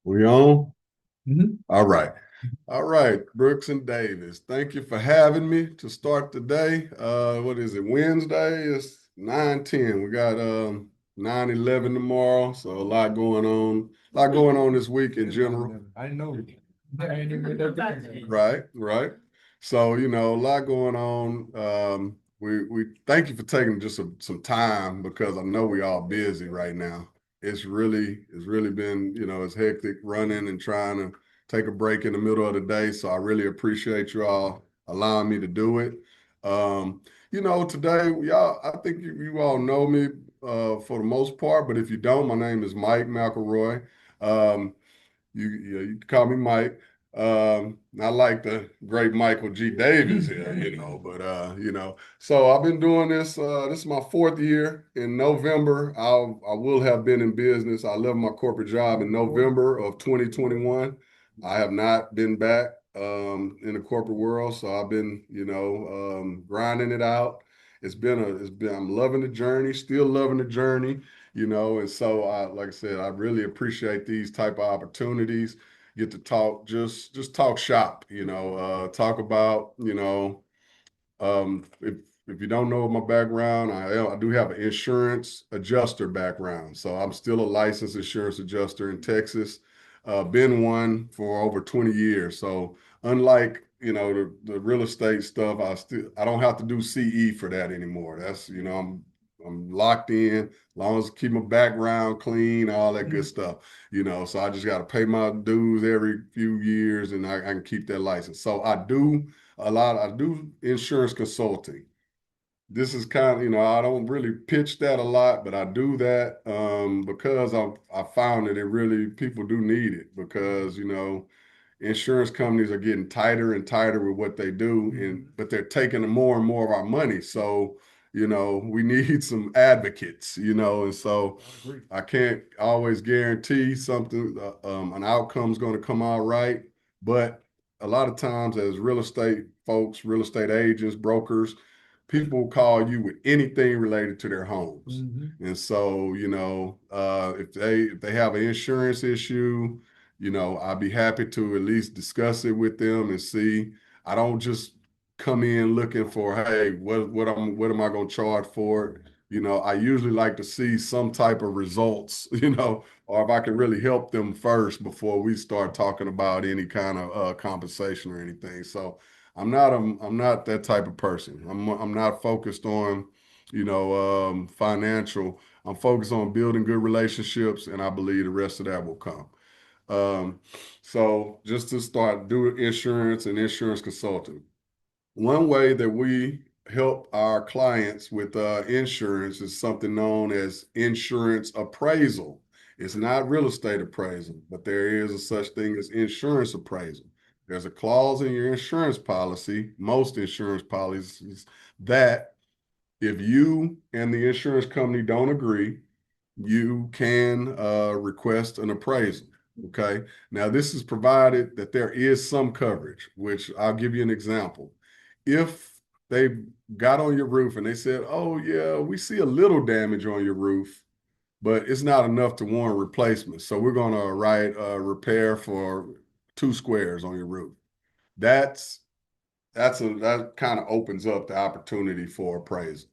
We on? Mhm. All right. All right, Brooks and Davis. Thank you for having me to start the day. What is it? Wednesday? It's 9:10. We got 9/11 tomorrow. So a lot going on. A lot going on this week in general. I know. I ain't even made that difference. Right, right. So, a lot going on. We thank you for taking just some time because I know we all busy right now. It's really been, it's hectic running and trying to take a break in the middle of the day. So I really appreciate you all allowing me to do it. Today, y'all, I think you all know me for the most part, but if you don't, my name is Mike McElroy. Um, you can call me Mike. I like the great Michael G. Davis here, but so I've been doing this. This is my fourth year. In November, I will have been in business. I left my corporate job in November of 2021. I have not been back in the corporate world, so I've been, grinding it out. I'm loving the journey, still loving the journey, and so like I said, I really appreciate these type of opportunities. Get to talk, just talk shop, talk about, if you don't know my background, I do have an insurance adjuster background. So I'm still a licensed insurance adjuster in Texas. Been one for over 20 years. So unlike, the real estate stuff, I don't have to do CE for that anymore. That's, I'm locked in, as long as I keep my background clean, all that good stuff, so I just got to pay my dues every few years and I can keep that license. So I do insurance consulting. This is kind of, I don't really pitch that a lot, but I do that because I found that it really, people do need it because, insurance companies are getting tighter and tighter with what they do, but they're taking more and more of our money. So, we need some advocates, and so I can't always guarantee something, an outcome's going to come out right. But a lot of times, as real estate folks, real estate agents, brokers, people call you with anything related to their homes. And so, if they have an insurance issue, I'd be happy to at least discuss it with them and see. I don't just come in looking for, hey, what am I going to charge for it? I usually like to see some type of results, or if I can really help them first before we start talking about any kind of compensation or anything. So I'm not that type of person. I'm not focused on, financial. I'm focused on building good relationships, and I believe the rest of that will come. Um, so just to start doing insurance and insurance consulting. One way that we help our clients with insurance is something known as insurance appraisal. It's not real estate appraisal, but there is a such thing as insurance appraisal. There's a clause in your insurance policy, most insurance policies, that if you and the insurance company don't agree, you can request an appraisal. Okay. Now, this is provided that there is some coverage, which I'll give you an example. If they got on your roof and they said, oh, yeah, we see a little damage on your roof, but it's not enough to warrant replacement. So we're going to write a repair for 2 squares on your roof. That's that kind of opens up the opportunity for appraisal.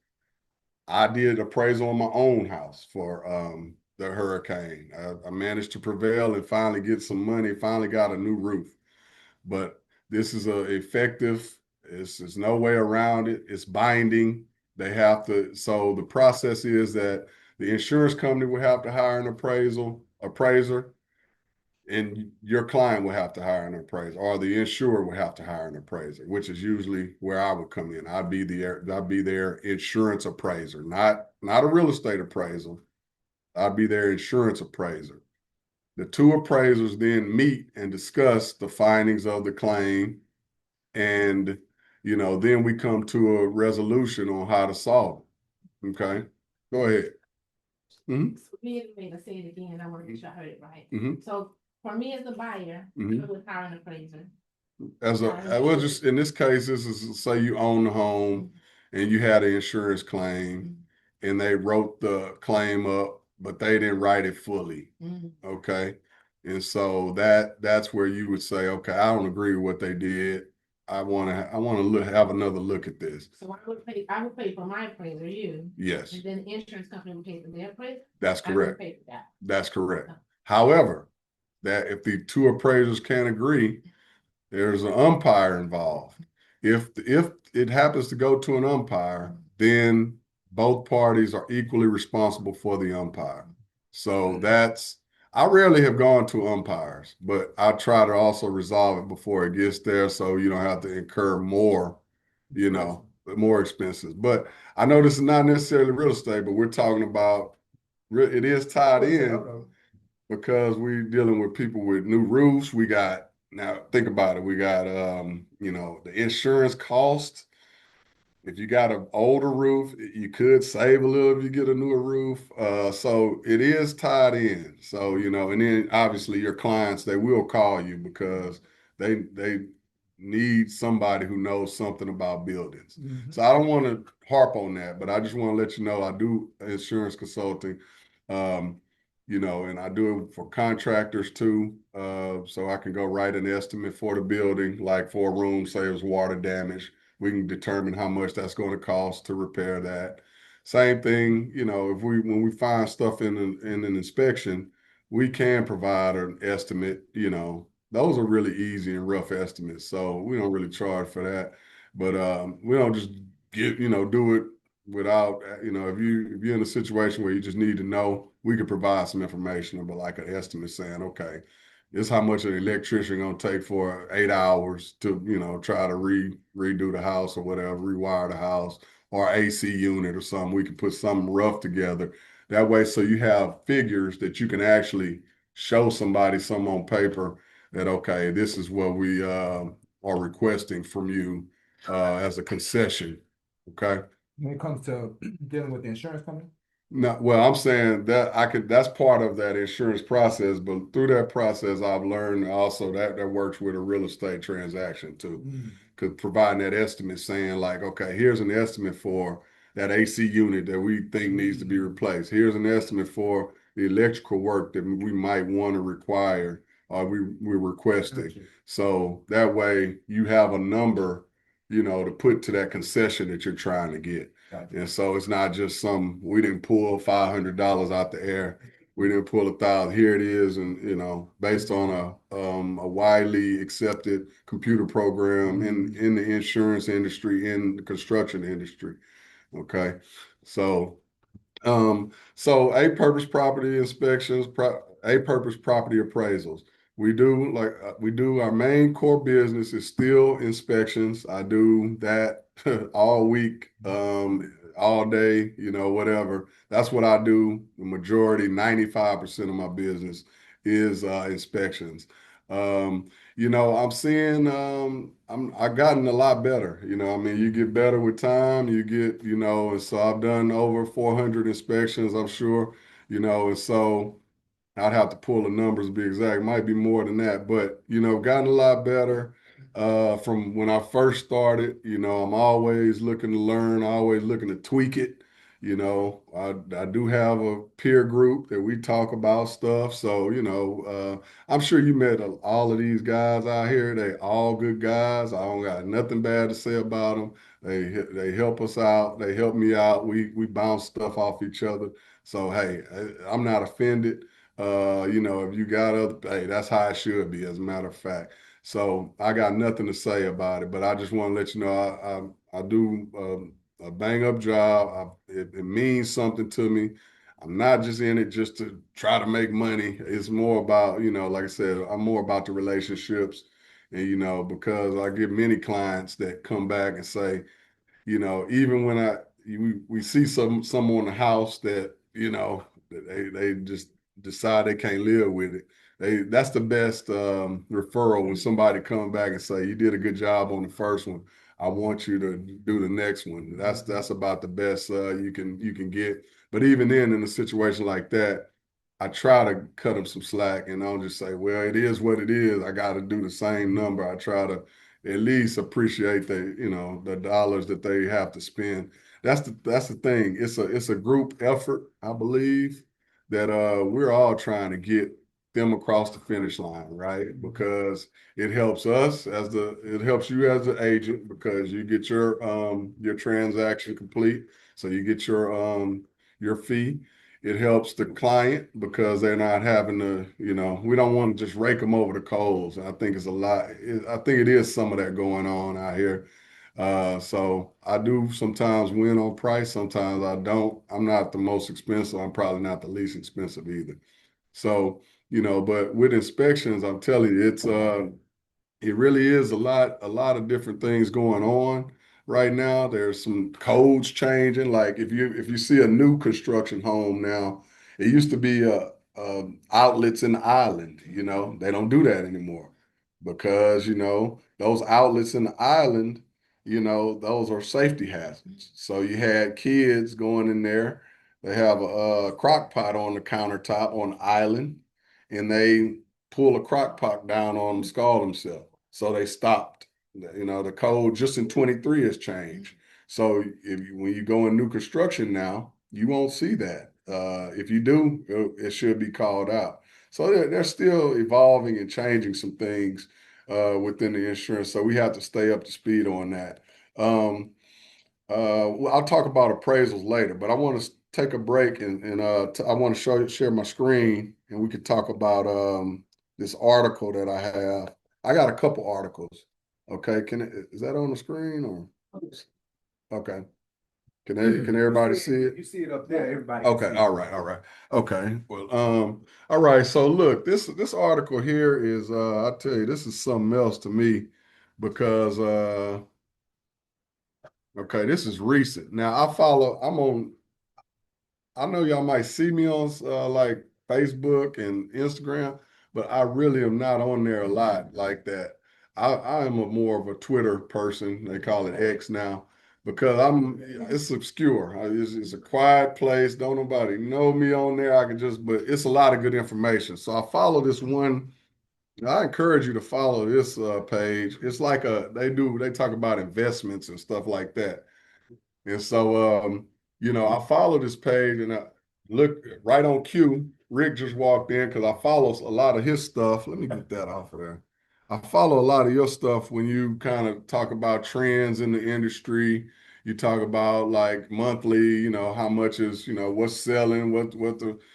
I did appraisal on my own house for the hurricane. I managed to prevail and finally get some money, finally got a new roof. But this is a effective, there's no way around it. It's binding. They have to, so the process is that the insurance company will have to hire an appraiser, and your client will have to hire an appraiser, or the insurer will have to hire an appraiser, which is usually where I would come in. I'd be their insurance appraiser, not a real estate appraiser. I'd be their insurance appraiser. The two appraisers then meet and discuss the findings of the claim, and then we come to a resolution on how to solve it. Okay, go ahead. Mm-hmm. For me, as a say it again, I want to make sure I heard it right. Mm-hmm. So for me as a buyer, Mm-hmm. I would hire an appraiser. I will just in this case, this is say you own the home and you had an insurance claim and they wrote the claim up, but they didn't write it fully. Mhm. Okay. And so that's where you would say, okay, I don't agree with what they did. I want to have another look at this. So I would pay for my appraiser, you, Yes, and then the insurance company would pay for their appraisal. that's I would correct. pay for that. That's correct. However, that if the two appraisers can't agree, there's an umpire involved. If it happens to go to an umpire, then both parties are equally responsible for the umpire. So I rarely have gone to umpires, but I try to also resolve it before it gets there so you don't have to incur more, more expenses. But I know this is not necessarily real estate, but we're talking about it is tied in because we're dealing with people with new roofs. We got now think about it. We got the insurance cost. If you got an older roof, you could save a little if you get a newer roof. So it is tied in. So, and then obviously your clients, they will call you because they need somebody who knows something about buildings. So I don't want to harp on that, but I just want to let you know I do insurance consulting. Um, and I do it for contractors too. So I can go write an estimate for the building, like for a room, say it was water damage. We can determine how much that's going to cost to repair that. Same thing, if when we find stuff in an inspection, we can provide an estimate. Those are really easy and rough estimates, so we don't really charge for that. But we don't just do it without, if you're in a situation where you just need to know, we could provide some information about like an estimate saying, okay, this is how much an electrician gonna take for 8 hours to, try to redo the house or whatever, rewire the house or AC unit or something. We can put something rough together. That way, so you have figures that you can actually show somebody some on paper that, okay, this is what we are requesting from you as a concession. Okay. When it comes to dealing with the insurance company? No, well, I'm saying that that's part of that insurance process, but through that process, I've learned also that works with a real estate transaction too. Because providing that estimate saying like, okay, here's an estimate for that AC unit that we think needs to be replaced. Here's an estimate for the electrical work that we might want to require or we're requesting. Gotcha. So that way you have a number, to put to that concession that you're trying to get. Gotcha. And so it's not just we didn't pull $500 out the air. We didn't pull 1,000. Here it is, and based on a widely accepted computer program in the insurance industry, in the construction industry. Okay, so A Purpose Property Inspections, A Purpose Property Appraisals. We do our main core business is still inspections. I do that all week, all day, whatever. That's what I do. The majority, 95% of my business is inspections. I'm seeing I gotten a lot better. I mean, you get better with time, you get, and so I've done over 400 inspections, I'm sure, and so I'd have to pull the numbers to be exact. Might be more than that, but gotten a lot better from when I first started. I'm always looking to learn, always looking to tweak it. I do have a peer group that we talk about stuff. So, I'm sure you met all of these guys out here. They all good guys. I don't got nothing bad to say about them. They help us out. They help me out. We bounce stuff off each other. So, hey, I'm not offended. If you got hey, that's how it should be, as a matter of fact. So I got nothing to say about it, but I just want to let you know I do a bang up job. It means something to me. I'm not just in it just to try to make money. It's more about, like I said, I'm more about the relationships. And, because I get many clients that come back and say, even when we see some on the house that, they just decide they can't live with it. That's the best referral when somebody come back and say, you did a good job on the first one. I want you to do the next one. That's about the best you can get. But even then, in a situation like that, I try to cut them some slack and I don't just say, well, it is what it is. I got to do the same number. I try to at least appreciate the dollars that they have to spend. That's the thing. It's a group effort, I believe, that we're all trying to get them across the finish line, right? Because it helps us it helps you as an agent because you get your transaction complete. So you get your fee. It helps the client because they're not having to, we don't want to just rake them over the coals. I think it's a lot. I think it is some of that going on out here. So I do sometimes win on price. Sometimes I don't. I'm not the most expensive. I'm probably not the least expensive either. So, but with inspections, I'm telling you, it really is a lot of different things going on right now. There's some codes changing. Like if you see a new construction home now, it used to be outlets in the island. They don't do that anymore because those outlets in the island, those are safety hazards. So you had kids going in there. They have a crock pot on the countertop on the island, and they pull a crock pot down on them, scald themselves. So they stopped. The code just in 23 has changed. So when you go in new construction now, you won't see that. If you do, it should be called out. So they're still evolving and changing some things within the insurance. So we have to stay up to speed on that. Well, I'll talk about appraisals later, but I want to take a break and I want to share my screen and we could talk about this article that I have. I got a couple articles. Okay, is that on the screen or? Okay, can everybody see it? You see it up there, everybody. Can Okay, see it. all right. Okay. Well, all right. So look, this article here is I tell you, this is something else to me because okay, this is recent. Now I know y'all might see me on like Facebook and Instagram, but I really am not on there a lot like that. I am more of a Twitter person. They call it X now because it's obscure. It's a quiet place. Don't nobody know me on there. But it's a lot of good information. So I follow this one. I encourage you to follow this page. It's like they talk about investments and stuff like that. And so, I follow this page and I look right on cue. Rick just walked in because I follow a lot of his stuff. Let me get that off of there. I follow a lot of your stuff when you kind of talk about trends in the industry. You talk about like monthly, how much is, what's selling,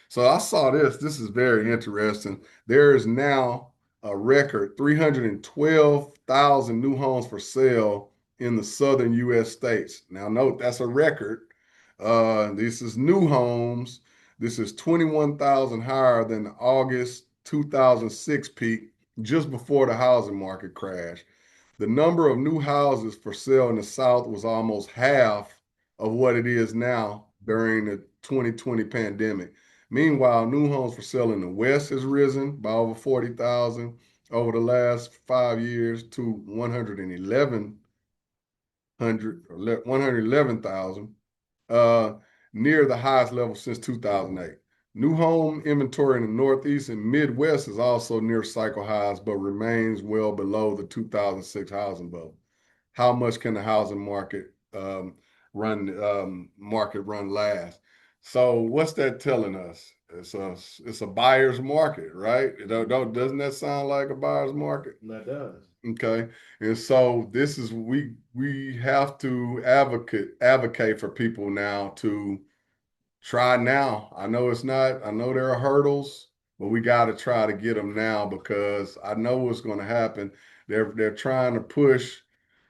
so I saw this. This is very interesting. There is now a record 312,000 new homes for sale in the southern U.S. states. Now, note that's a record. This is new homes. This is 21,000 higher than the August 2006 peak, just before the housing market crash. The number of new houses for sale in the South was almost half of what it is now during the 2020 pandemic. Meanwhile, new homes for sale in the West has risen by over 40,000 over the last 5 years to 111,000, uh, near the highest level since 2008. New home inventory in the Northeast and Midwest is also near cycle highs, but remains well below the 2006 housing bubble. How much can the housing market run last? So what's that telling us? It's a buyer's market, right? Doesn't that sound like a buyer's market? That does. Okay. And so this is we have to advocate for people now to try now. I know there are hurdles, but we got to try to get them now because I know what's going to happen. They're trying to push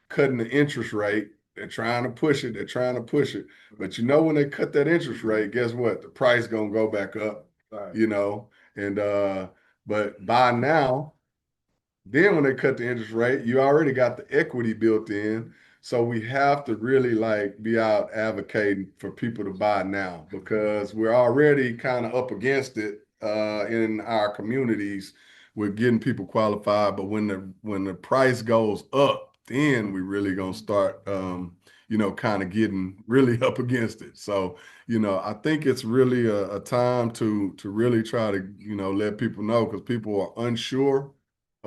cutting the interest rate. They're trying to push it. They're trying to push it. But when they cut that interest rate, guess what? The price gonna go back up. Right. And but by now, then when they cut the interest rate, you already got the equity built in. So we have to really like be out advocating for people to buy now because we're already kind of up against it in our communities with getting people qualified. But when the price goes up, then we really gonna start kind of getting really up against it. So, I think it's really a time to really try to, let people know because people are unsure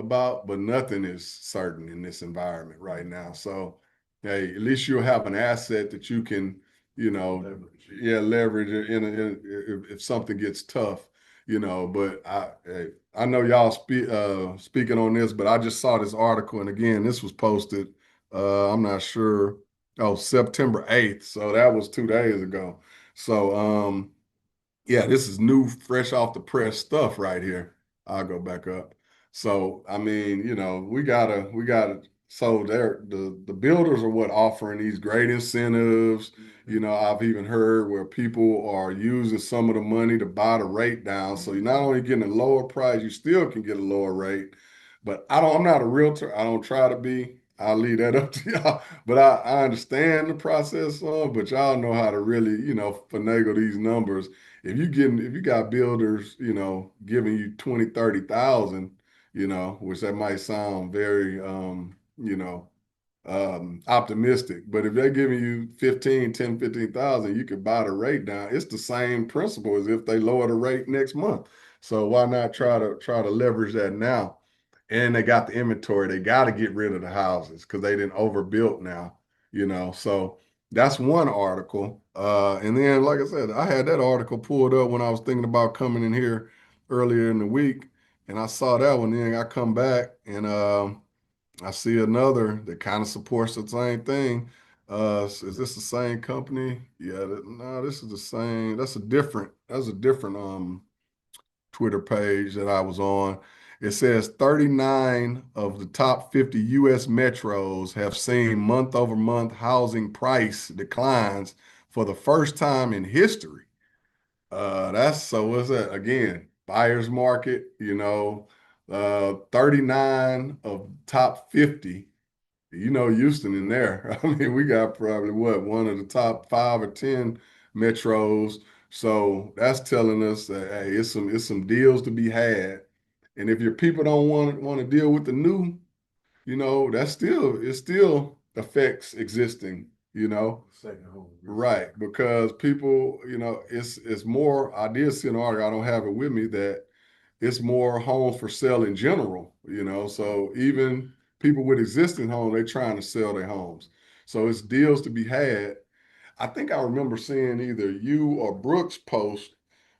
but nothing is certain in this environment right now. So, hey, at least you'll have an asset that you can, leverage it if something gets tough, But hey, I know y'all speaking on this, but I just saw this article, and again, this was posted. I'm not sure. Oh, September 8th. So that was 2 days ago. So yeah, this is new, fresh off the press stuff right here. I'll go back up. So, I mean, we gotta. So the builders are what offering these great incentives. I've even heard where people are using some of the money to buy the rate down. So you're not only getting a lower price, you still can get a lower rate. But I'm not a realtor. I don't try to be. I'll leave that up to y'all. But I understand the process, but y'all know how to really, finagle these numbers. If you got builders, giving you 20, 30,000, which that might sound very optimistic, but if they're giving you 15,000, you could buy the rate down. It's the same principle as if they lower the rate next month. So why not try to leverage that now? And they got the inventory. They got to get rid of the houses because they didn't overbuilt now, So that's one article. And then, like I said, I had that article pulled up when I was thinking about coming in here earlier in the week, and I saw that one. Then I come back and I see another that kind of supports the same thing. Is this the same company? Yeah, no, this is the same. That's a different Twitter page that I was on. It says 39 of the top 50 US metros have seen month over month housing price declines for the first time in history. That's so what's that? Again, buyer's market, 39 of top 50, Houston in there. I mean, we got probably what, one of the top 5 or 10 metros. So that's telling us that hey, it's some deals to be had. And if your people don't want to deal with the new, it still affects existing, Second home. right? Because people, it's more. I did see an article. I don't have it with me that it's more homes for sale in general, So even people with existing homes, they're trying to sell their homes. So it's deals to be had. I think I remember seeing either you or Brooks post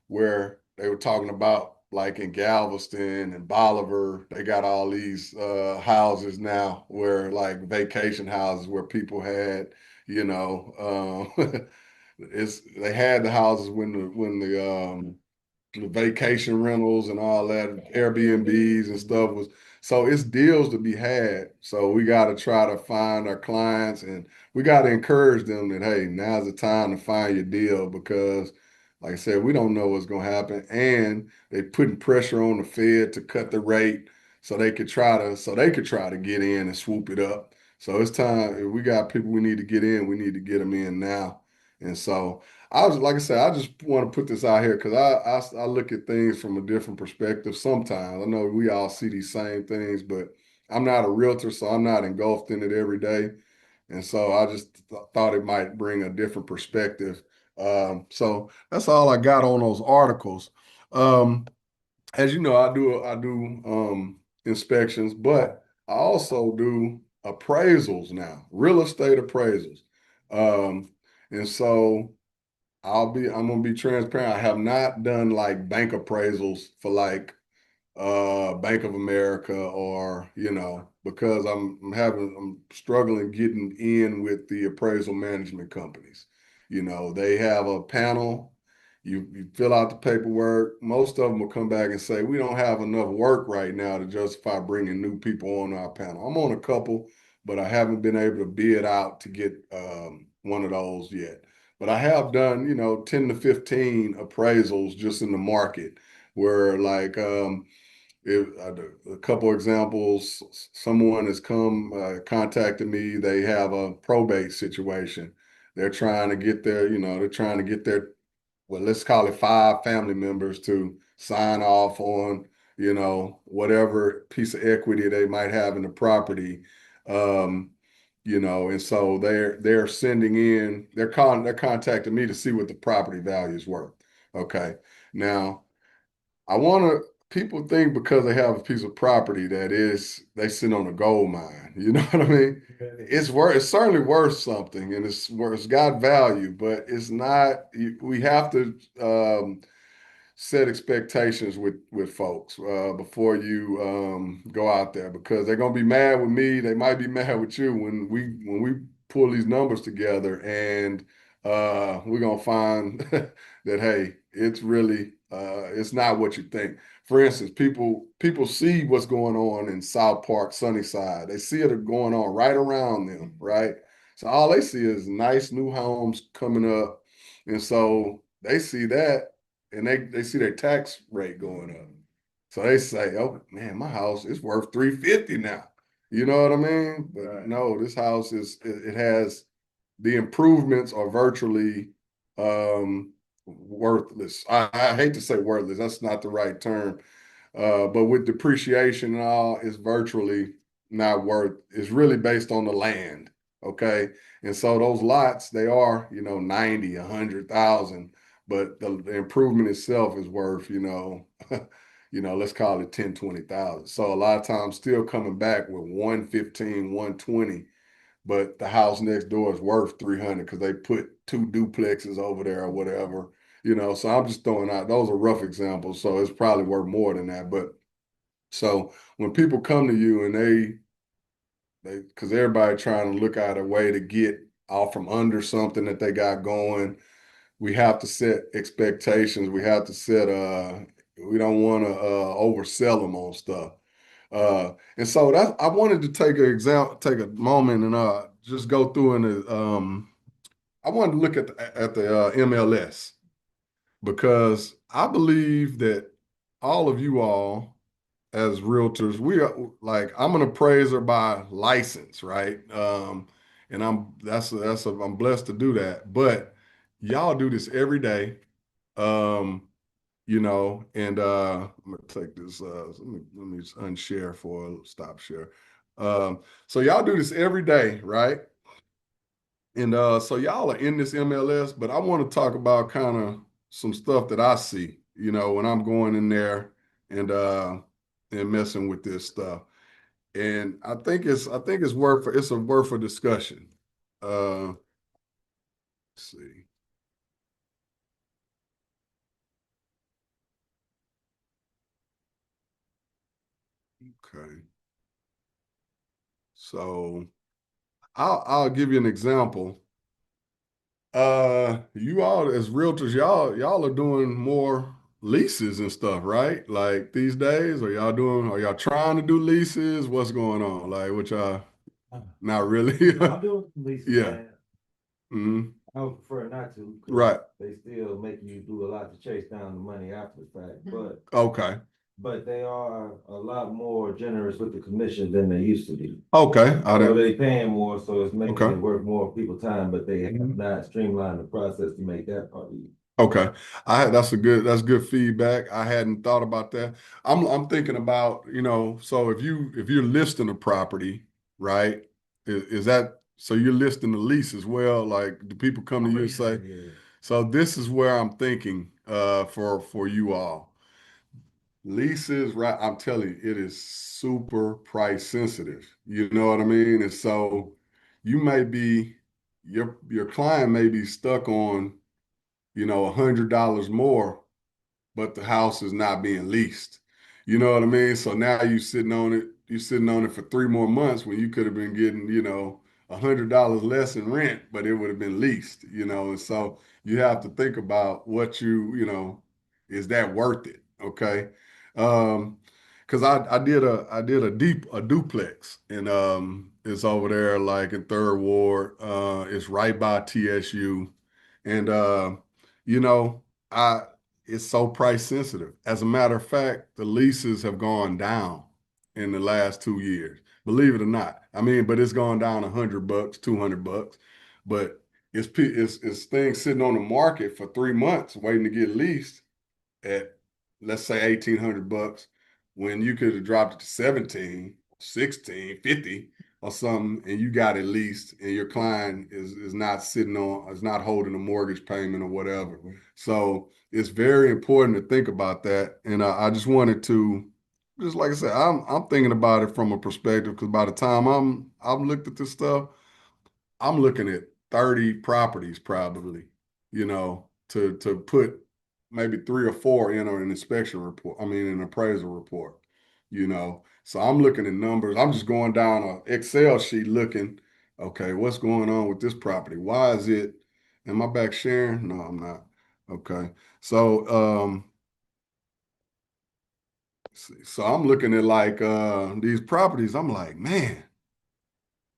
where they were talking about like in Galveston and Bolivar, they got all these houses now where like vacation houses where people had, they had the houses when the vacation rentals and all that, Airbnbs and stuff was. So it's deals to be had. So we got to try to find our clients and we got to encourage them that, hey, now's the time to find your deal because, like I said, we don't know what's going to happen. And they putting pressure on the Fed to cut the rate so they could try to get in and swoop it up. So it's time. If we got people we need to get in, we need to get them in now. And so like I said, I just want to put this out here because I look at things from a different perspective sometimes. I know we all see these same things, but I'm not a realtor, so I'm not engulfed in it every day. And so I just thought it might bring a different perspective. So that's all I got on those articles. Um, as you know, I do inspections, but I also do appraisals now, real estate appraisals. Um, and so I'm gonna be transparent. I have not done like bank appraisals for like Bank of America or because I'm struggling getting in with the appraisal management companies. They have a panel. You fill out the paperwork. Most of them will come back and say we don't have enough work right now to justify bringing new people on our panel. I'm on a couple, but I haven't been able to bid out to get one of those yet. But I have done 10 to 15 appraisals just in the market where like a couple examples, someone has come contacted me. They have a probate situation. They're trying to get their, well, let's call it 5 family members to sign off on, whatever piece of equity they might have in the property. Um, and so they're sending in, they're contacting me to see what the property value is worth. Okay. Now I want to, people think because they have a piece of property they sit on a gold mine. You know what I mean? It's certainly worth something and it's got value, but it's not, we have to set expectations with folks before you go out there, because they're gonna be mad with me. They might be mad with you when we pull these numbers together, and we're gonna find that hey, it's really it's not what you think. For instance, people see what's going on in South Park, Sunnyside. They see it going on right around them, right? So all they see is nice new homes coming up, and so they see that, and they see their tax rate going up. So they say, "Oh man, my house is worth 350 now." You know what I mean? But no, this house it has the improvements are virtually worthless. I hate to say worthless. That's not the right term. But with depreciation and all, it's virtually not worth. It's really based on the land. Okay. And so those lots, they are, 90, 100,000, but the improvement itself is worth, let's call it 10, 20,000. So a lot of times still coming back with 115, 120, but the house next door is worth 300 because they put two duplexes over there or whatever. So I'm just throwing out, those are rough examples. So it's probably worth more than that. But so when people come to you and because everybody trying to look at a way to get off from under something that they got going, we have to set expectations. We have to set, we don't want to oversell them on stuff. And so I wanted to take an example, take a moment and just go through and I wanted to look at the MLS, because I believe that all of you all as realtors, we are like, I'm an appraiser by license, right? And I'm blessed to do that. But y'all do this every day. And I'm gonna take this, let me just unshare for a stop share. So y'all do this every day, right? And so y'all are in this MLS, but I want to talk about kind of some stuff that I see, when I'm going in there and messing with this stuff. And I think it's worth a discussion. Let's see. Okay. So I'll give you an example. You all as realtors, y'all are doing more leases and stuff, right? Like these days, are y'all trying to do leases? What's going on? Like, which not really. I'm doing leases, Yeah. man. Hmm. I would prefer not to, 'cause Right. they still make you do a lot to chase down the money after the fact, Okay. but they are a lot more generous with the commission than they used to be. Okay. I So didn't. they paying more, so it's making Okay. it worth more people's time, but they have Mhm. not streamlined the process to make that part easy. Okay. That's good feedback. I hadn't thought about that. I'm thinking about, so if you're listing a property, right? Is that so you're listing the lease as well? Like, do people come to you and say, Yeah. so this is where I'm thinking for you all. Leases, right? I'm telling you, it is super price sensitive. You know what I mean? And so you may be your client may be stuck on, $100 more, but the house is not being leased. You know what I mean? So now you're sitting on it for 3 more months when you could have been getting, $100 less in rent, but it would have been leased, and so you have to think about what is that worth it? Okay. Because I did a duplex, and it's over there like in Third Ward. It's right by TSU. And you know, I it's so price sensitive. As a matter of fact, the leases have gone down in the last 2 years. Believe it or not. I mean, but it's gone down $100, $200. But it's things sitting on the market for 3 months waiting to get leased at, let's say, $1,800, when you could have dropped it to 17, 16, 50 or something, and you got it leased, and your client is not holding a mortgage payment or whatever. So it's very important to think about that. And I just wanted to, just like I said, I'm thinking about it from a perspective, because by the time I'm looked at this stuff, I'm looking at 30 properties probably, to put maybe 3 or 4 in an inspection report. I mean, an appraisal report, So I'm looking at numbers. I'm just going down an Excel sheet looking, okay, what's going on with this property? Why is it, am I back sharing? No, I'm not. Okay. So, so I'm looking at like these properties. I'm like, man,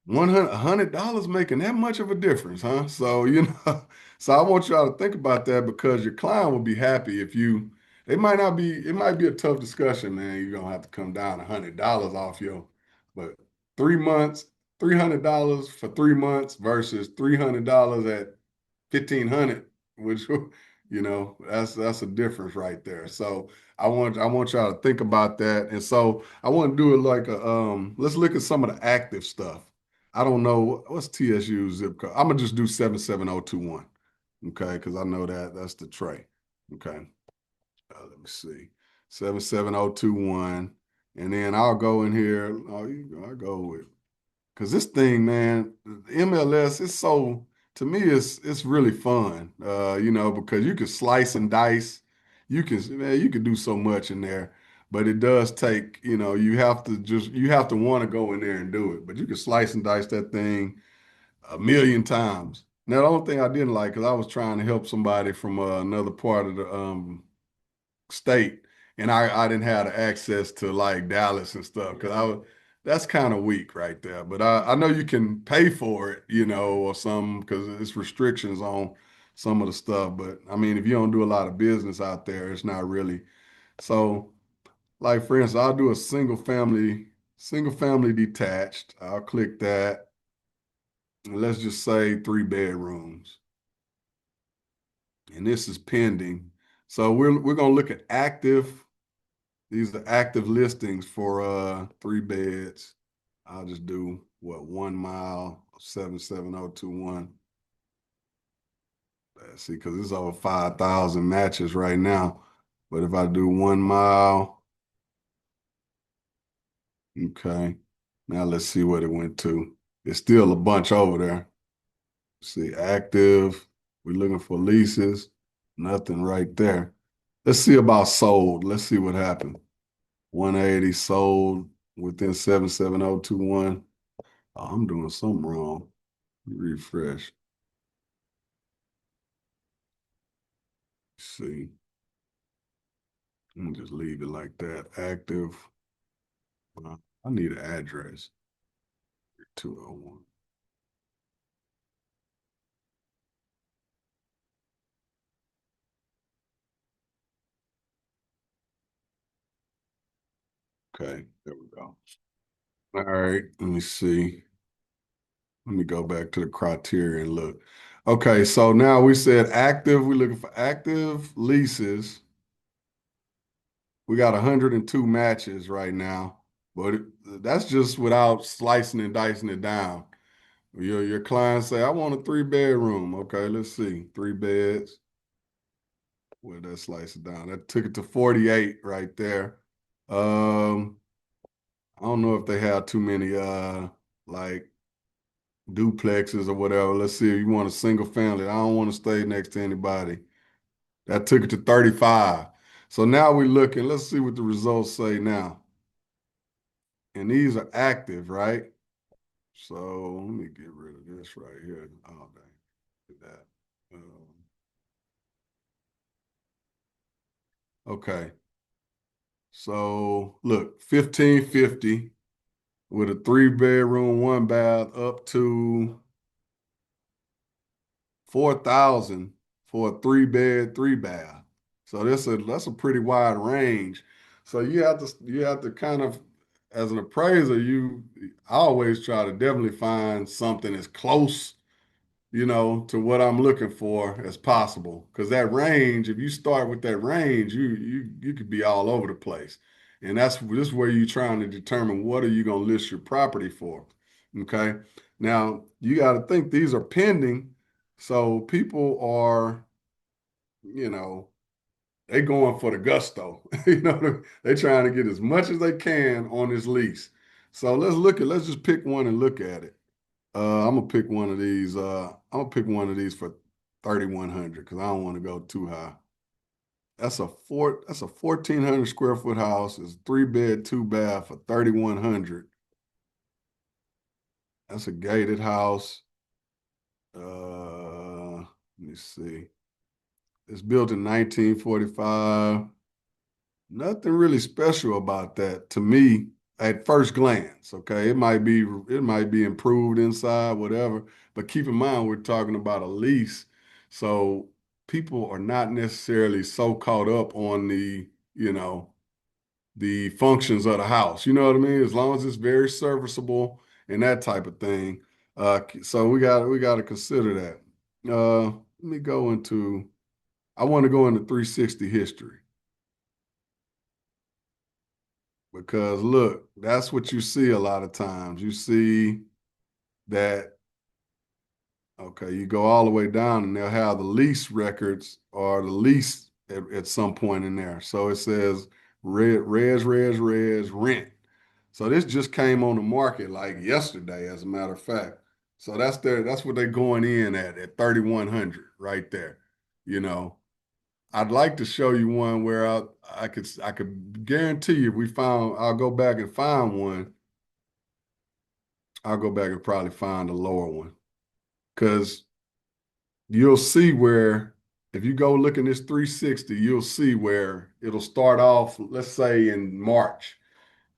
$100 making that much of a difference, huh? So, so I want y'all to think about that because your client will be happy if you, they might not be, it might be a tough discussion, man. You're gonna have to come down $100 off but 3 months, $300 for 3 months versus $300 at 1,500, which, that's a difference right there. So I want y'all to think about that. And so I want to do it like let's look at some of the active stuff. I don't know what's TSU zip code. I'm gonna just do 77021. Okay, because I know that's the tray. Okay. Let me see. 77021. And then I'll go in here. I'll go with because this thing, man, the MLS, it's so to me, it's really fun. Because you can slice and dice. You can do so much in there, but it does take, you have to want to go in there and do it. But you can slice and dice that thing a million times. Now, the only thing I didn't like, because I was trying to help somebody from another part of the state, and I didn't have the access to like Dallas and stuff because that's kind of weak right there. But I know you can pay for it, or some because it's restrictions on some of the stuff. But I mean, if you don't do a lot of business out there, it's not really. So, like for instance, I'll do a single family detached. I'll click that. And let's just say 3 bedrooms. And this is pending. So we're gonna look at active. These are active listings for 3 beds. I'll just do 1 mile 77021. Let's see, because it's over 5,000 matches right now. But if I do 1 mile, okay. Now let's see what it went to. It's still a bunch over there. See, active. We're looking for leases. Nothing right there. Let's see about sold. Let's see what happened. 180 sold within 77021. Oh, I'm doing something wrong. Refresh. Let's see. Let me just leave it like that. Active. I need an address. 201. Okay, there we go. All right, let me see. Let me go back to the criteria and look. Okay, so now we said active. We're looking for active leases. We got 102 matches right now, but that's just without slicing and dicing it down. Your client say, I want a 3 bedroom. Okay, let's see. 3 beds. Where that slice it down? That took it to 48 right there. I don't know if they have too many like duplexes or whatever. Let's see if you want a single family. I don't want to stay next to anybody. That took it to 35. So now we're looking, let's see what the results say now. And these are active, right? So let me get rid of this right here. Oh, dang. Look at that. Okay. So look, 1,550 with a 3 bedroom, 1 bath up to 4,000 for a 3 bed, 3 bath. So that's a pretty wide range. So you have to kind of, as an appraiser, I always try to definitely find something as close, to what I'm looking for as possible. Because that range, if you start with that range, you could be all over the place. And this is where you're trying to determine what are you going to list your property for. Okay. Now you got to think these are pending. So people are, you know, they going for the gusto. They trying to get as much as they can on this lease. So let's just pick one and look at it. I'm gonna pick one of these. I'm gonna pick one of these for 3,100 because I don't want to go too high. That's a 1,400 square foot house. It's 3 bed, 2 bath for 3,100. That's a gated house. Let me see. It's built in 1945. Nothing really special about that to me at first glance. Okay, it might be improved inside, whatever. But keep in mind, we're talking about a lease, so people are not necessarily so caught up on the functions of the house. You know what I mean? As long as it's very serviceable and that type of thing. So we got to consider that. Let me go into. I want to go into 360 history. Because look, that's what you see a lot of times. You see that, okay, you go all the way down and they'll have the lease records or the lease at some point in there. So it says res, rent. So this just came on the market like yesterday, as a matter of fact. So that's what they're going in at 3,100 right there. You know, I'd like to show you one where I could guarantee you if I'll go back and find one. I'll go back and probably find a lower one. Because you'll see where if you go look in this 360, you'll see where it'll start off, let's say in March,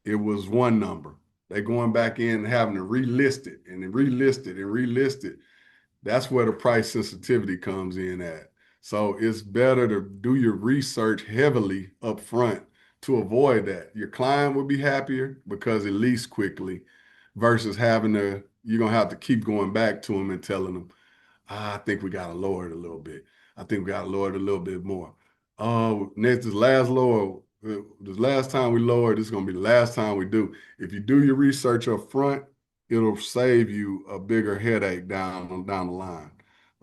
it was one number. They're going back in and having to relist it and then relist it and relist it. That's where the price sensitivity comes in at. So it's better to do your research heavily up front to avoid that. Your client will be happier because it leases quickly versus you're going to have to keep going back to them and telling them, I think we got to lower it a little bit. I think we got to lower it a little bit more. Oh, this last time we lowered, this is going to be the last time we do. If you do your research up front, it'll save you a bigger headache down the line.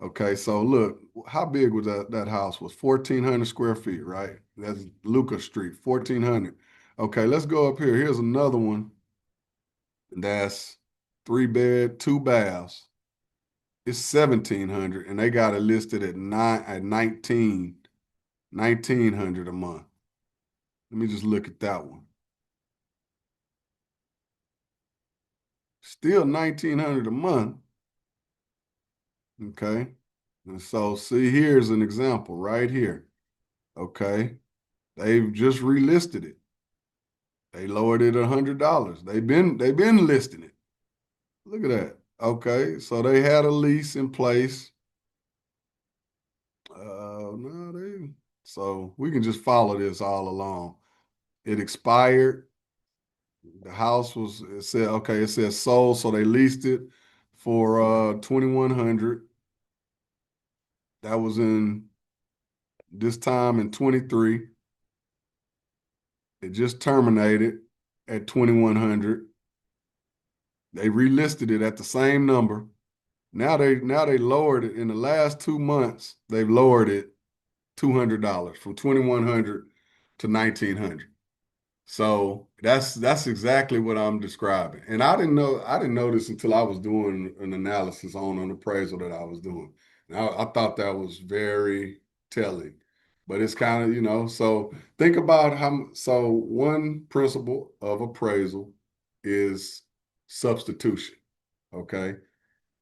Okay, so look, how big was that house? Was 1,400 square feet, right? That's Lucas Street, 1,400. Okay, let's go up here. Here's another one. That's 3 bed, 2 baths. It's 1,700, and they got it listed at 1,900 a month. Let me just look at that one. Still 1,900 a month. Okay. And so see, here's an example right here. Okay. They've just relisted it. They lowered it $100. They've been listing it. Look at that. Okay. So they had a lease in place. So we can just follow this all along. It expired. The house it says sold, so they leased it for 2,100. That was in this time in 23. It just terminated at 2,100. They relisted it at the same number. Now they lowered it in the last 2 months. They've lowered it $200 from 2,100 to 1,900. So that's exactly what I'm describing. And I didn't know this until I was doing an analysis on an appraisal that I was doing. And I thought that was very telling. But it's kind of, so think about so one principle of appraisal is substitution. Okay.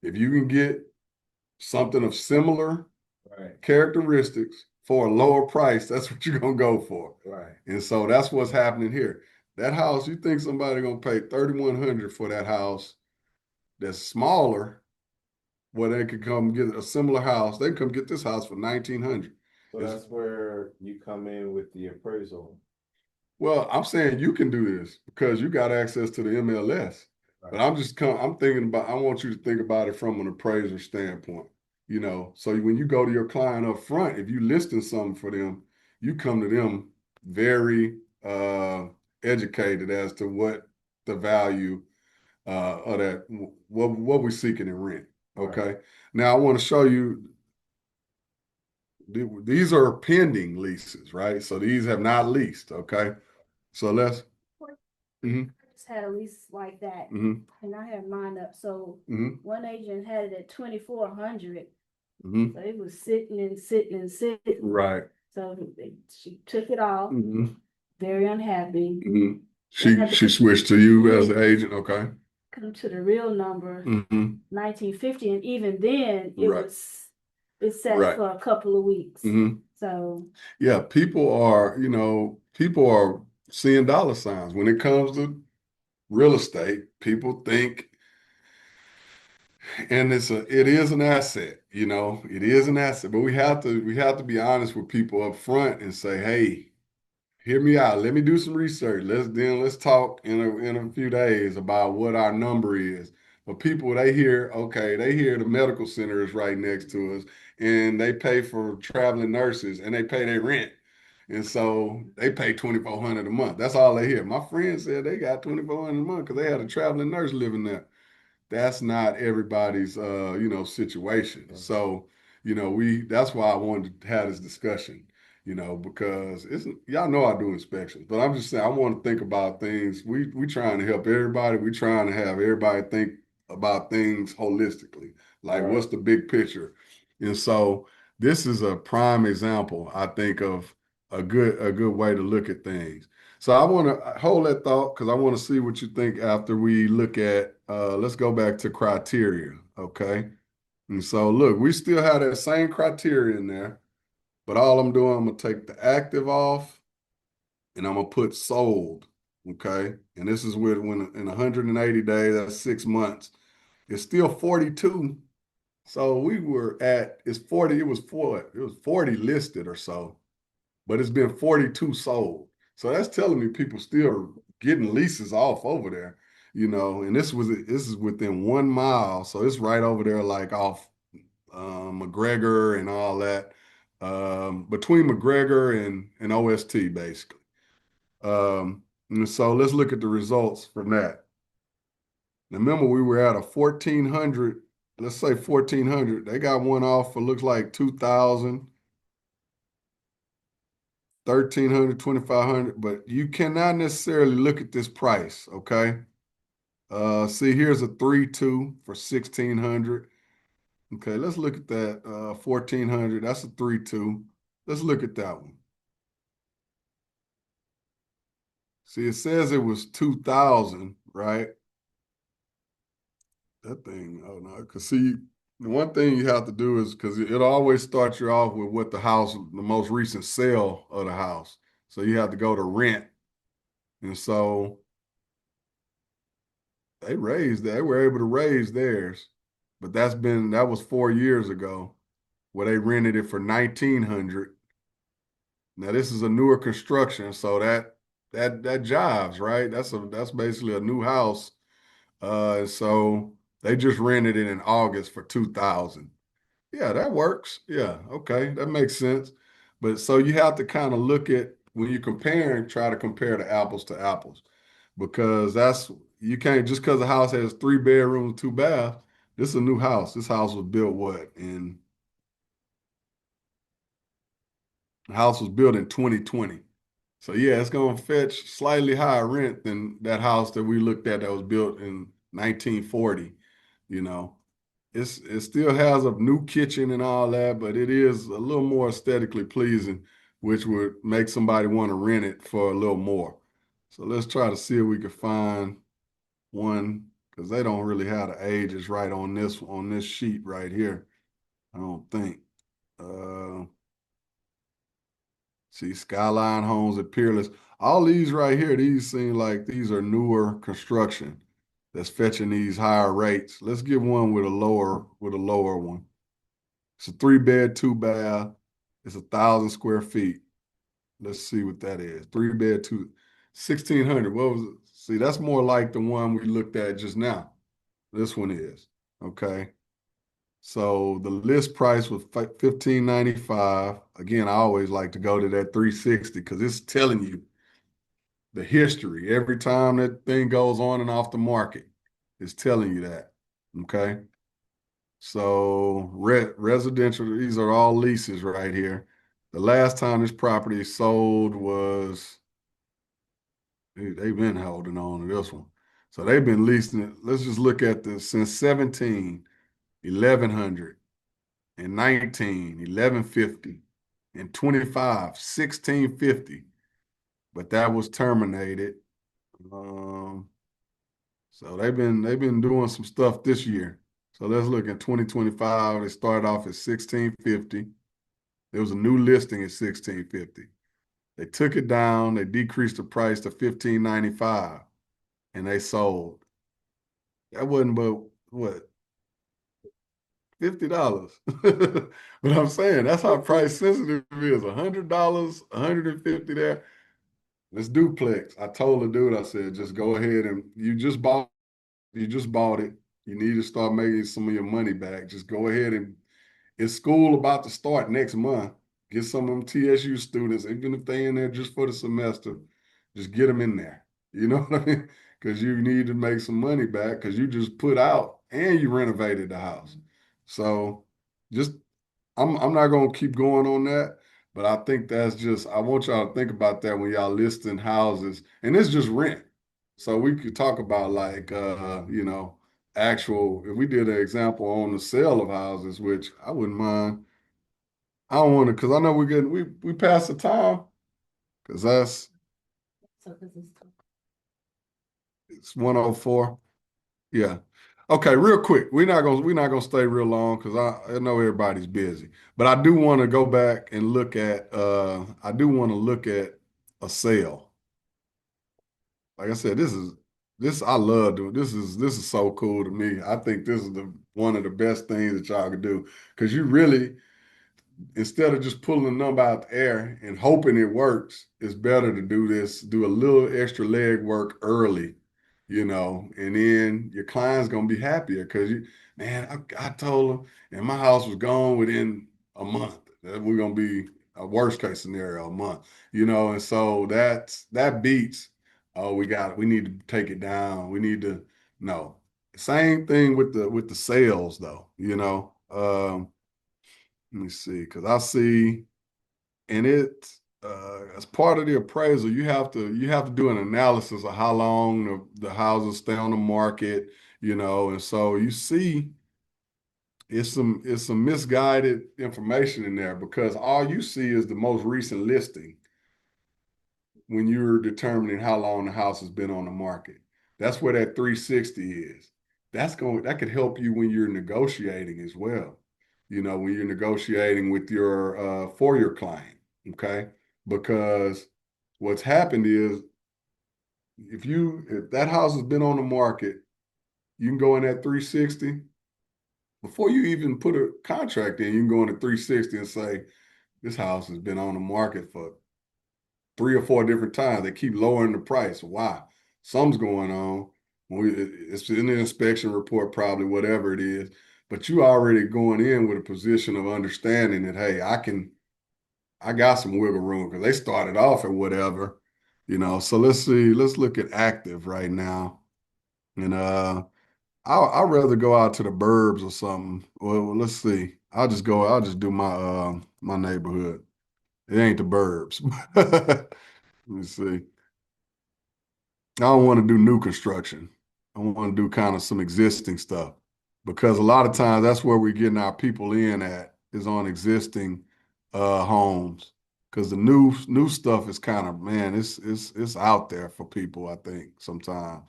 If you can get something of similar Right, characteristics for a lower price, that's what you're gonna go for. right. And so that's what's happening here. That house, you think somebody gonna pay 3,100 for that house that's smaller, where they could come get a similar house. They can come get this house for 1,900. So that's where you come in with the appraisal. Well, I'm saying you can do this because you got access to the MLS. But I'm thinking about, I want you to think about it from an appraiser standpoint. So when you go to your client up front, if you listing something for them, you come to them very educated as to what the value of that, what we're seeking in rent. Okay. Now I want to show you, these are pending leases, right? So these have not leased. Okay. So let's. Mhm, I just had a lease like that, mhm, and I had mine up, so mhm, one agent had it at 2,400, mhm. so it was sitting and sitting and sitting. Right. So she took it off, Mhm, very unhappy, mhm. They had to She put- switched to you as the agent, okay? come to the real number, Mm-hmm. 1950, and even then, it Right. was, it sat Right. for a couple of weeks. Mm-hmm. So, Yeah, people are seeing dollar signs when it comes to real estate. People think, and it is an asset, it is an asset, but we have to be honest with people up front and say, hey, hear me out. Let me do some research. Let's talk in a few days about what our number is. But people, they hear the medical center is right next to us, and they pay for traveling nurses, and they pay their rent. And so they pay $2,400 a month. That's all they hear. My friend said they got $2,400 a month because they had a traveling nurse living there. That's not everybody's situation. So, that's why I wanted to have this discussion, because y'all know I do inspections, but I'm just saying I want to think about things. We trying to help everybody. We trying to have everybody think about things holistically. Like Right. what's the big picture? And so this is a prime example, I think, of a good way to look at things. So I want to hold that thought because I want to see what you think after we look at, let's go back to criteria, okay? And so look, we still have that same criteria in there, but all I'm doing, I'm going to take the active off and I'm going to put sold, okay? And this is when in 180 days, that's 6 months. It's still 42. So it's 40, it was 40 listed or so, but it's been 42 sold. So that's telling me people still getting leases off over there, and this is within 1 mile. So it's right over there, like off McGregor and all that, between McGregor and OST, basically. And so let's look at the results from that. Now, remember, we were at a 1,400, let's say 1,400. They got one off for looks like 2,000. 1,300, 2,500, but you cannot necessarily look at this price, okay? See, here's a 3-2 for 1,600. Okay, let's look at that. 1,400, that's a 3-2. Let's look at that one. See, it says it was 2,000, right? That thing, oh no, because see, the one thing you have to do is because it'll always start you off with what the most recent sale of the house. So you have to go to rent. And so they were able to raise theirs, but that was 4 years ago where they rented it for 1,900. Now this is a newer construction, so that jives, right? That's basically a new house. So they just rented it in August for 2,000. Yeah, that works. Yeah, okay, that makes sense. But so you have to kind of look at when you're comparing, try to compare the apples to apples, because you can't just because a house has 3 bedrooms, 2 baths. This is a new house. This house was built the house was built in 2020. So yeah, it's gonna fetch slightly higher rent than that house that we looked at that was built in 1940. You know, it still has a new kitchen and all that, but it is a little more aesthetically pleasing, which would make somebody want to rent it for a little more. So let's try to see if we can find one because they don't really have the ages right on this sheet right here. I don't think. Uh, See, Skyline Homes at Peerless. All these right here, these seem like these are newer construction that's fetching these higher rates. Let's get one with a lower one. It's a 3 bed, 2 bath. It's 1,000 square feet. Let's see what that is. 3 bed, 1,600. What was it? See, that's more like the one we looked at just now. This one is. Okay. So the list price was 1,595. Again, I always like to go to that 360 because it's telling you the history. Every time that thing goes on and off the market, it's telling you that. Okay. So residential, these are all leases right here. The last time this property sold was, they've been holding on to this one. So they've been leasing it. Let's just look at this since 17, 1,100. And 19, 1,150. In 25, 1650. But that was terminated. So they've been doing some stuff this year. So let's look at 2025. They started off at 1650. There was a new listing at 1650. They took it down, they decreased the price to 1595, and they sold. That wasn't but what, $50. But I'm saying that's how price sensitive it is. $100, 150 there. This duplex. I told the dude, I said, just go ahead and you just bought it. You need to start making some of your money back. Just go ahead and it's school about to start next month. Get some of them TSU students, even if they in there just for the semester, just get them in there. You know what I mean? Because you need to make some money back because you just put out and you renovated the house. So just I'm not gonna keep going on that, but I think that's just I want y'all to think about that when y'all listing houses, and it's just rent. So we could talk about like actual if we did an example on the sale of houses, which I wouldn't mind. I don't want to because I know we pass the time because that's So, cause it's 104. Yeah. Okay, real quick. We're not gonna stay real long because I know everybody's busy. But I do want to go back and look at I do want to look at a sale. Like I said, this I love doing. This is so cool to me. I think this is the one of the best things that y'all could do because you really instead of just pulling a number out the air and hoping it works, it's better to do this, do a little extra leg work early, and then your client's gonna be happier because I told them, and my house was gone within a month. That we're gonna be a worst case scenario, a month, and so that beats, oh, we need to take it down. We need to no. Same thing with the sales though. Let me see, because I see, and as part of the appraisal, you have to do an analysis of how long the houses stay on the market, and so you see it's some misguided information in there because all you see is the most recent listing when you're determining how long the house has been on the market. That's where that 360 is. That could help you when you're negotiating as well. When you're negotiating with your for your client, okay? Because what's happened is if that house has been on the market, you can go in at 360 before you even put a contract in. You can go in at 360 and say this house has been on the market for 3 or 4 different times. They keep lowering the price. Why? Something's going on. It's in the inspection report, probably whatever it is. But you already going in with a position of understanding that, hey, I got some wiggle room because they started off at whatever. So let's see. Let's look at active right now, and I'd rather go out to the burbs or something. Well, let's see. I'll just do my neighborhood. It ain't the burbs. Let me see. I don't want to do new construction. I want to do kind of some existing stuff because a lot of times that's where we're getting our people in at is on existing homes because the new stuff is kind of man, it's out there for people, I think, sometimes.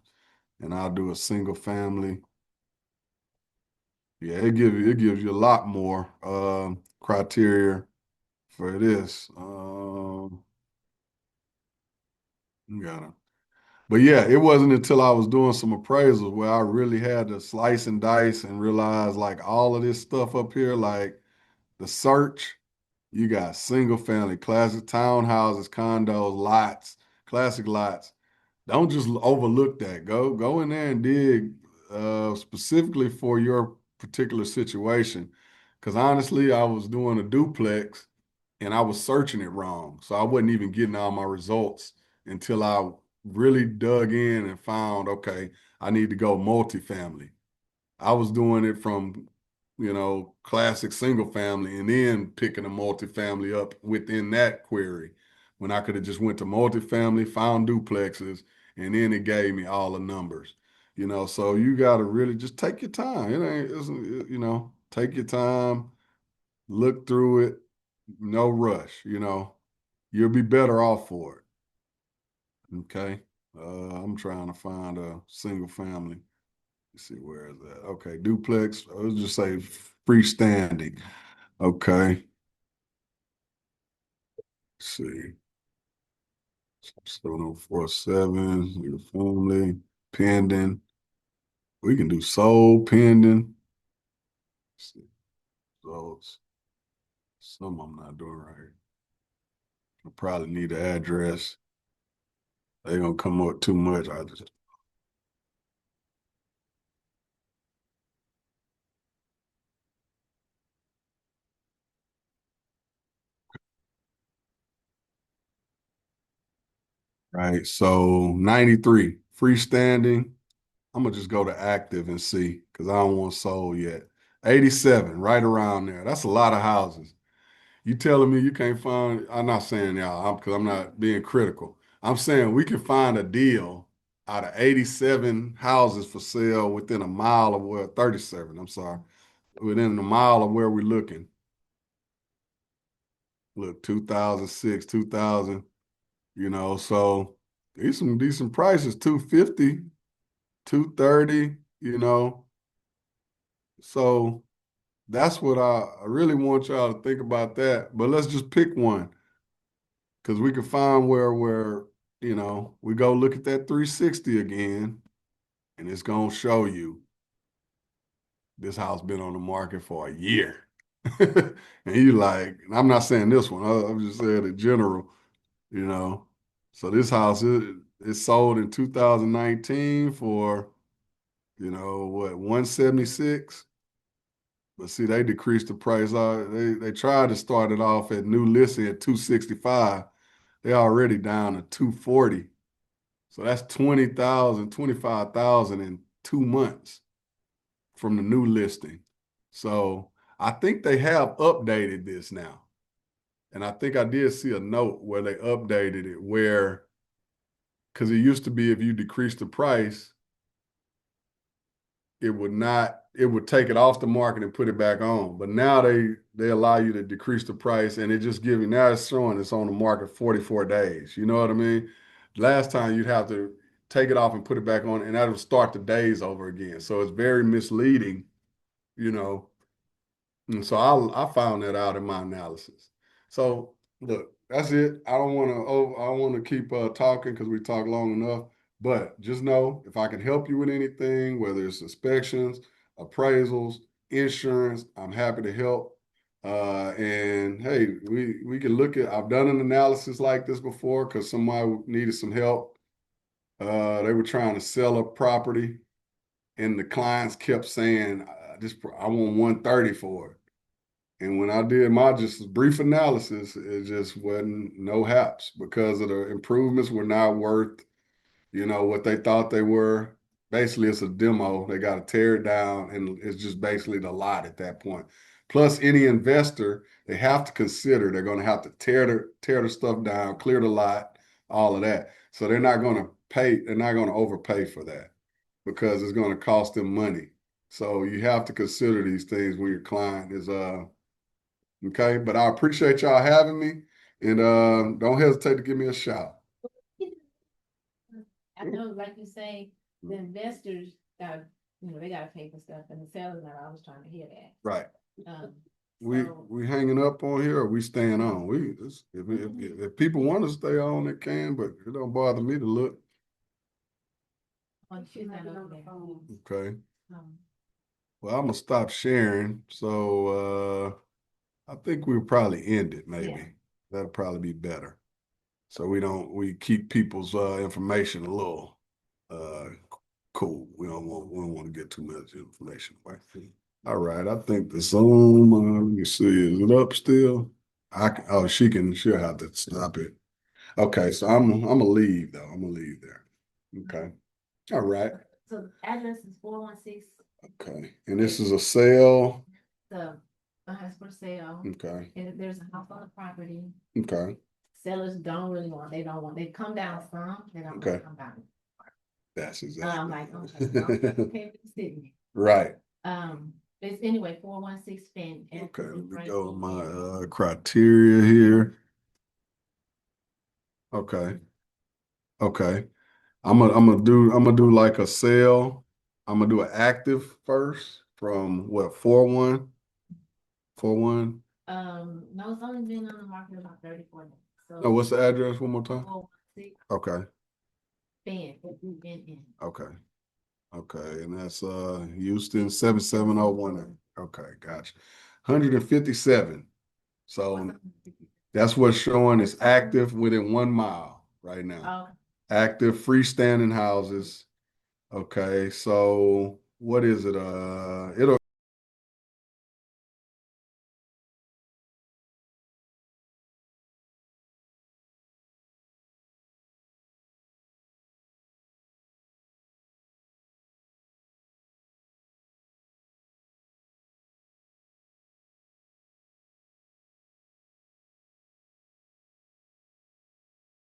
And I'll do a single family. Yeah, it gives you a lot more criteria for this. You got to But yeah, it wasn't until I was doing some appraisals where I really had to slice and dice and realize like all of this stuff up here, like the search, you got single family, classic townhouses, condos, lots, classic lots. Don't just overlook that. Go in there and dig specifically for your particular situation. Because honestly, I was doing a duplex and I was searching it wrong. So I wasn't even getting all my results until I really dug in and found, okay, I need to go multifamily. I was doing it from, classic single family and then picking a multifamily up within that query when I could have just went to multifamily, found duplexes, and then it gave me all the numbers. So you got to really just take your time. Take your time, look through it, no rush, you'll be better off for it. Okay. I'm trying to find a single family. Let's see, where is that? Okay, duplex. Let's just say freestanding. Okay. Let's see. 7047, your family, pending. We can do sold pending. Let's see. So some I'm not doing right. I probably need the address. They gonna come up too much. I just right. So 93 freestanding. I'm gonna just go to active and see because I don't want sold yet. 87, right around there. That's a lot of houses. You telling me you can't find? I'm not saying y'all, because I'm not being critical. I'm saying we can find a deal out of 87 houses for sale within a mile of where 37. I'm sorry, within a mile of where we're looking. Look, 2006, 2000. So these some decent prices, 250, 230. So that's what I really want y'all to think about that. But let's just pick one. Because we can find where we go look at that 360 again, and it's gonna show you this house been on the market for a year. And you like, and I'm not saying this one, I'm just saying in general, you know. So this house it sold in 2019 for, what, 176. But see, they decreased the price. They tried to start it off at new listing at 265. They're already down to 240. So that's 20,000, 25,000 in 2 months from the new listing. So I think they have updated this now. And I think I did see a note where they updated it where, because it used to be if you decrease the price, it would take it off the market and put it back on. But now they allow you to decrease the price and it just give you, now it's showing it's on the market 44 days. You know what I mean? Last time you'd have to take it off and put it back on and that'll start the days over again. So it's very misleading, you know. And so I found that out in my analysis. So look, that's it. I don't want to I want to keep talking because we talked long enough. But just know if I can help you with anything, whether it's inspections, appraisals, insurance, I'm happy to help. And hey, we can look at. I've done an analysis like this before because somebody needed some help. They were trying to sell a property, and the clients kept saying, I want 130 for it." And when I did my just brief analysis, it just wasn't no haps because of the improvements were not worth, what they thought they were. Basically, it's a demo. They got to tear it down, and it's just basically the lot at that point. Plus, any investor, they have to consider they're going to have to tear the stuff down, clear the lot, all of that. So they're not going to pay. They're not going to overpay for that because it's going to cost them money. So you have to consider these things when your client is okay, but I appreciate y'all having me, and don't hesitate to give me a shout. I know, like you say, the investors got, they gotta pay for stuff and the sellers not always trying to hear that. Right. Um, We so- we hanging up on here, or we staying on? If people want to stay on, they can, but it don't bother me to look. Oh, she's not over there. Okay. Um, Well, I'm gonna stop sharing. So I think we'll probably end it. Maybe Yeah. that'll probably be better. So we keep people's information a little cool. We don't want to get too much information away. All right, I think the Zoom. Let me see, is it up still? She'll have to stop it. Okay, so I'm gonna leave though. I'm gonna leave there. Okay. All right. So the address is 416, Okay, and this is a sale. the house for sale, Okay. and there's a house on the property. Okay. Sellers don't really want, they come down some, they don't Okay. come down. That's I'm exactly. like, okay, okay, with the city. Right. It's anyway, 416 Finn. Okay, let me go to my criteria here. Okay. Okay. I'm gonna do like a sale. I'm gonna do an active first from what, 4-1? 4-1? No, it's only been on the market about 34 days. So Oh, what's the address one more time? 416 Okay, Finn, that we've been in. okay, okay, and that's Houston 77018. Okay, gotcha. 157. So that's what's showing is active within 1 mile right now. Oh, Active freestanding houses. Okay, so what is it? It'll